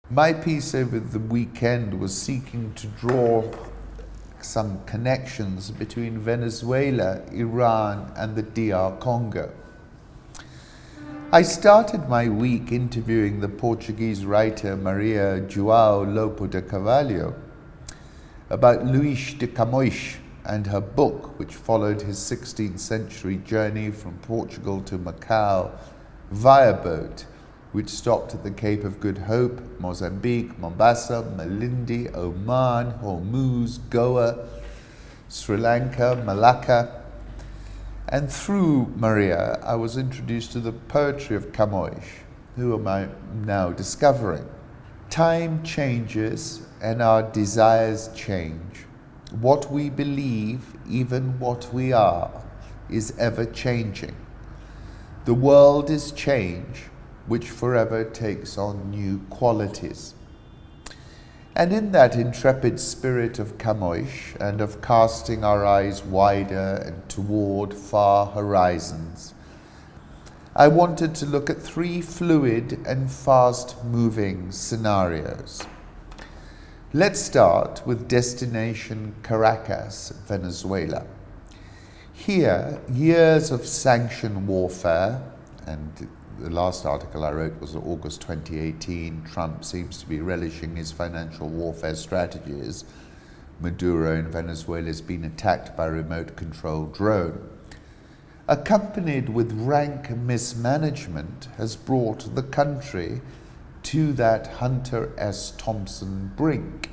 My piece over the weekend was seeking to draw some connections between Venezuela, Iran, and the DR Congo. I started my week interviewing the Portuguese writer Maria João Lopo de Carvalho about Luís de Camões and her book, which followed his 16th century journey from Portugal to Macau via boat, which stopped at the Cape of Good Hope, Mozambique, Mombasa, Malindi, Oman, Hormuz, Goa, Sri Lanka, Malacca. And through Maria, I was introduced to the poetry of Camões, who am I now discovering. Time changes and our desires change. What we believe, even what we are, is ever changing. The world is change, which forever takes on new qualities. And in that intrepid spirit of Camões and of casting our eyes wider and toward far horizons, I wanted to look at three fluid and fast-moving scenarios. Let's start with destination Caracas, Venezuela. Here, years of sanction warfare, and the last article I wrote was August 2018, Trump seems to be relishing his financial warfare strategies. Maduro in Venezuela has been attacked by a remote-controlled drone. Accompanied with rank mismanagement, has brought the country to that Hunter S. Thompson brink.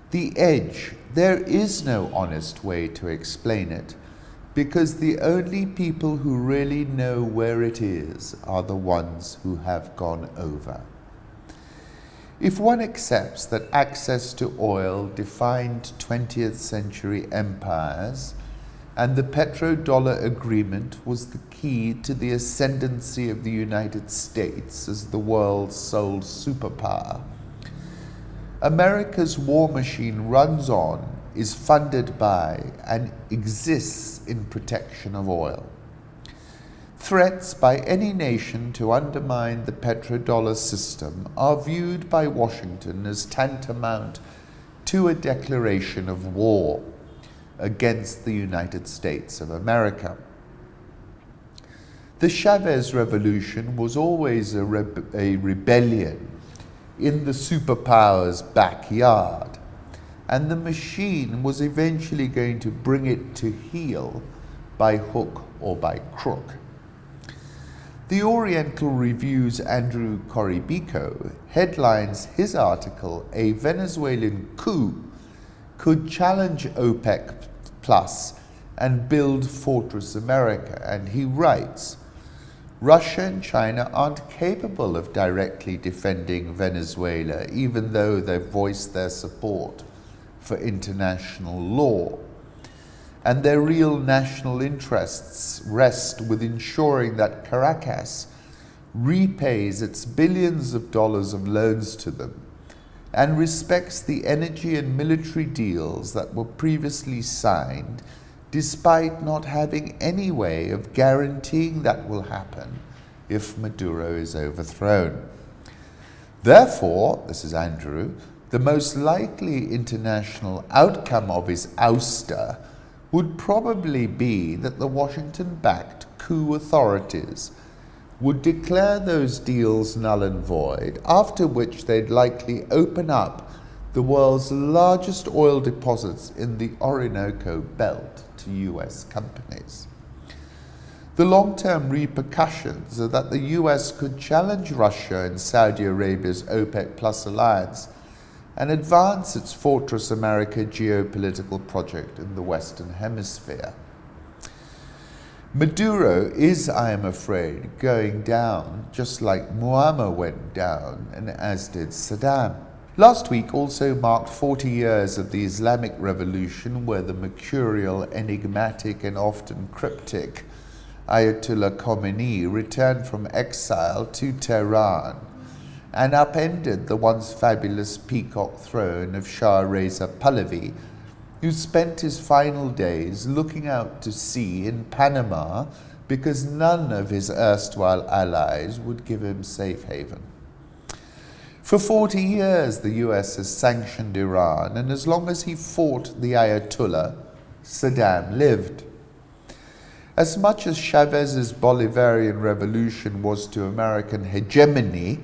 The edge, there is no honest way to explain it, because the only people who really know where it is are the ones who have gone over. If one accepts that access to oil defined 20th century empires, and the petrodollar agreement was the key to the ascendancy of the United States as the world's sole superpower, America's war machine runs on, is funded by, and exists in protection of oil. Threats by any nation to undermine the petrodollar system are viewed by Washington as tantamount to a declaration of war against the United States of America. The Chavez Revolution was always a rebellion in the superpower's backyard, and the machine was eventually going to bring it to heel by hook or by crook. The Oriental Review's Andrew Coribico headlines his article, "A Venezuelan Coup Could Challenge OPEC Plus and Build Fortress America," and he writes, "Russia and China aren't capable of directly defending Venezuela, even though they've voiced their support for international law. And their real national interests rest with ensuring that Caracas repays its billions of dollars of loans to them and respects the energy and military deals that were previously signed, despite not having any way of guaranteeing that will happen if Maduro is overthrown. Therefore," this is Andrew, "the most likely international outcome of his ouster would probably be that the Washington-backed coup authorities would declare those deals null and void, after which they'd likely open up the world's largest oil deposits in the Orinoco Belt to US companies. The long-term repercussions are that the US could challenge Russia and Saudi Arabia's OPEC Plus alliance and advance its Fortress America geopolitical project in the Western Hemisphere. Maduro is, I am afraid, going down, just like Muammar went down, and as did Saddam. Last week also marked 40 years of the Islamic Revolution, where the mercurial, enigmatic, and often cryptic Ayatollah Khomeini returned from exile to Tehran and upended the once fabulous peacock throne of Shah Reza Pahlavi, who spent his final days looking out to sea in Panama because none of his erstwhile allies would give him safe haven. For 40 years, the US has sanctioned Iran, and as long as he fought the Ayatollah, Saddam lived. As much as Chavez's Bolivarian revolution was to American hegemony,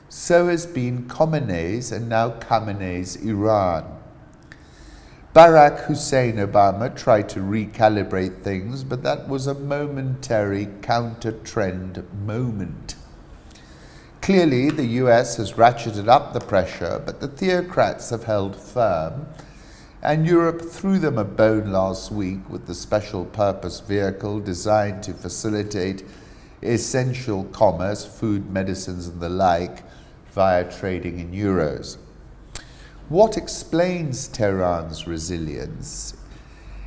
so has been Khomeini's and now Khamenei's Iran. Barack Hussein Obama tried to recalibrate things, but that was a momentary counter-trend moment. Clearly, the US has ratcheted up the pressure, but the theocrats have held firm, and Europe threw them a bone last week with the special purpose vehicle designed to facilitate essential commerce, food, medicines, and the like, via trading in euros. What explains Tehran's resilience?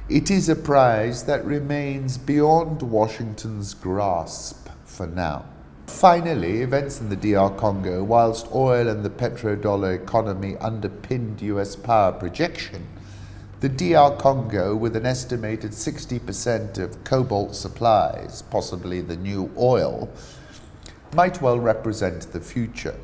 It is a prize that remains beyond Washington's grasp for now. Finally, events in the DR Congo, whilst oil and the petrodollar economy underpinned US power projection, the DR Congo, with an estimated 60% of cobalt supplies, possibly the new oil, might well represent the future.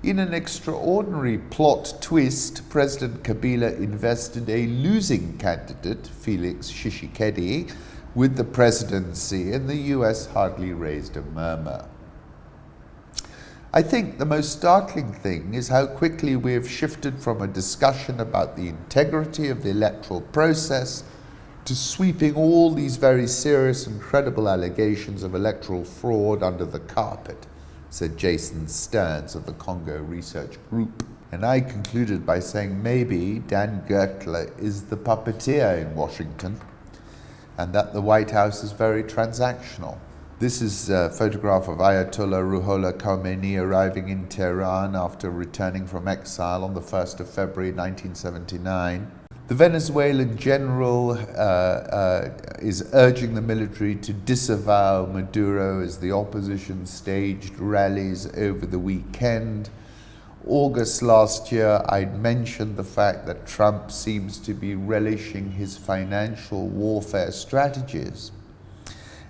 In an extraordinary plot twist, President Kabila invested a losing candidate, Felix Tshisekedi, with the presidency, and the US hardly raised a murmur. I think the most startling thing is how quickly we have shifted from a discussion about the integrity of the electoral process to sweeping all these very serious and credible allegations of electoral fraud under the carpet, said Jason Stearns of the Congo Research Group. And I concluded by saying maybe Dan Gertler is the puppeteer in Washington, and that the White House is very transactional. This is a photograph of Ayatollah Ruhollah Khomeini arriving in Tehran after returning from exile on the 1st of February 1979. The Venezuelan general is urging the military to disavow Maduro as the opposition staged rallies over the weekend. August last year, I'd mentioned the fact that Trump seems to be relishing his financial warfare strategies.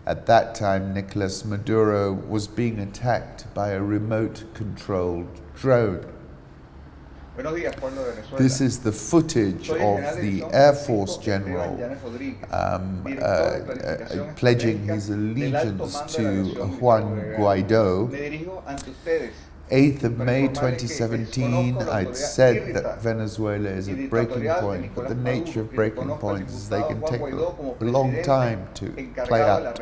At that time, Nicolas Maduro was being attacked by a remote-controlled drone. This is the footage of the Air Force General pledging his allegiance to Juan Guaido. 8th of May 2017, I'd said that Venezuela is at breaking point, but the nature of breaking points is they can take a long time to play out.